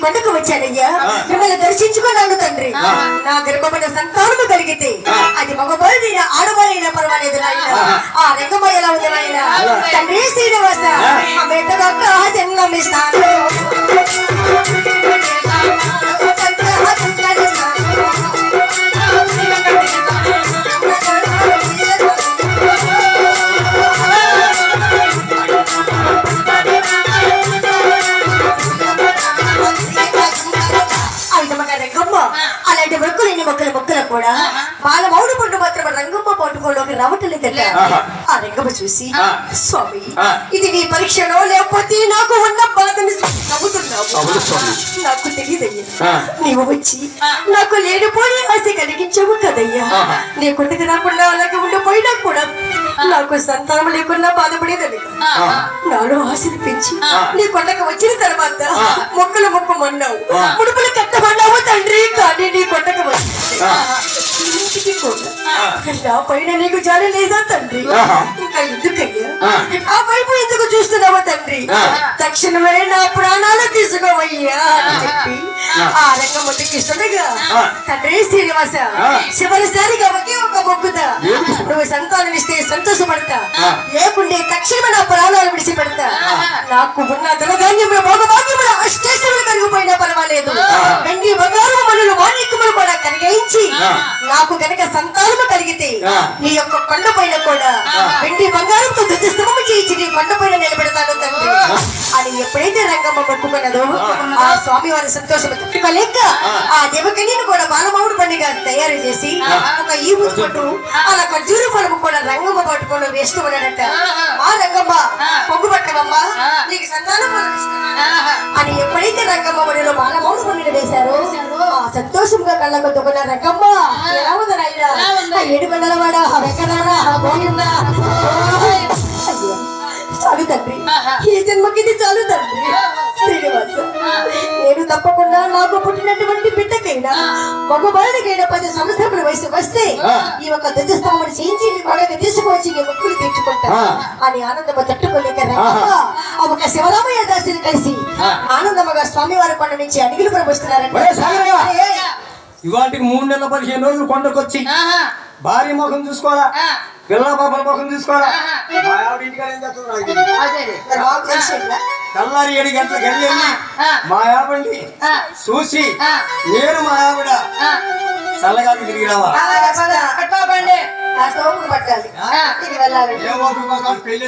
కొండకు వచ్చానయ్యా మిమ్మల్ని దర్శించుకున్నాను తండ్రి నా గర్భమైన సంతానము కలిగితే అది మగవాళ్ళైనా ఆడవాళ్ళైనా పర్వాలేదు నాయన ఆ రంగమ్మ ఎలా ఉంది నాయన తండ్రి శ్రీనివాస ఆ మెట్టదొక్క జన్మమిస్తాను అలాంటి మొక్కలు మొక్కలు కూడా వాళ్ళ మౌడు పండు మాత్రం రంగమ్మ పట్టుకోలోకి రావట్లేదు ఆ రంగమ్మ చూసి స్వామి ఇది నీ పరీక్షనో లేకపోతే నాకు ఉన్న బాధని నవ్వుతున్నావు నాకు తెలియదయ్యా నీవు వచ్చి నాకు లేనిపోయి ఆశ కలిగించావు కదయ్యా నీ కొండకి రాకుండా అలాగే ఉండిపోయినా కూడా నాకు సంతానం లేకుండా బాధపడేదని నాలో ఆశని పెంచి నీ కొండకు వచ్చిన తర్వాత మొక్కలు మొక్కమన్నావు ముడుపులు కట్టమన్నావు తండ్రి కానీ నీ కొండకు వచ్చి నా పైన నీకు జాలి లేదా తండ్రి ఇంకా ఎందుకయ్యా ఆ వైపు ఎందుకు చూస్తున్నావా తండ్రి తక్షణమే నా ప్రాణాలు తీసుకోవయ్యా అని చెప్పి ఆ రంగమ్మకి ఇష్టంగా తండ్రి శ్రీనివాస చివరిసారిగా ఒకే ఒక మొక్కుతా నువ్వు సంతానం ఇస్తే సంతోషపడతా లేకుంటే తక్షణమే నా ప్రాణాలు విడిచిపెడతా నాకు ఉన్న ధనధాన్యములు భోగభాగ్యములు అష్టేశ్వరులు కరిగిపోయినా పర్వాలేదు వెండి బంగారు మనులు మాణిక్యములు కూడా కరిగించి నాకు గనక సంతానము కలిగితే నీ యొక్క కొండ పైన కూడా వెండి బంగారంతో దుఃఖస్తమము చేయించి నీ కొండ పైన నిలబెడతాను తండ్రి అని ఎప్పుడైతే రంగమ్మ మొక్కుకున్నదో ఆ స్వామి వారి సంతోషం తట్టుకోలేక ఆ దేవకన్యను కూడా బాలమౌడు పండుగ తయారు చేసి ఒక ఈ పట్టు అలా ఖర్జూరు ఫలము కూడా రంగమ్మ పట్టుకొని వేస్తూ ఉన్నాడట ఆ రంగమ్మ పొగ్గు పట్టవమ్మ నీకు సంతానం అని ఎప్పుడైతే రంగమ్మ ఒడిలో బాలమౌడు పండుగ వేశారో ఆ సంతోషంగా కళ్ళకు దుక్కున్న రంగమ్మ ఎలా ఉంది నాయనా ఏడు కొండలవాడ వెంకటరాడా గోవిందా చాలు తండ్రి ఈ జన్మకి చాలు తండ్రి శ్రీనివాస నేను తప్పకుండా నాకు పుట్టినటువంటి బిడ్డకైనా మగవాడికైనా 10 సంవత్సరముల వయసు వస్తే ఈ ఒక ధ్వజస్తంభం చేయించి కొడక తీసుకొచ్చి మొక్కులు తీర్చుకుంటా అని ఆనందము తట్టుకోలేక ఆ ఒక శివరామయ్య దాసుని కలిసి ఆనందముగా స్వామివారి కొండ నుంచి అడిగిలు ప్రవహిస్తున్నారంటే ఇవాటికి 3 నెలల 15 రోజులు కొండకొచ్చి భార్య ముఖం చూసుకోవాలా పిల్ల పాపల ముఖం చూసుకోవాలా తెల్లారి 7 గంటలకు వెళ్ళి మా ఆవిడ్ని చూసి నేను మా ఆవిడ చల్లగా తిరిగి రావాలి పెళ్లి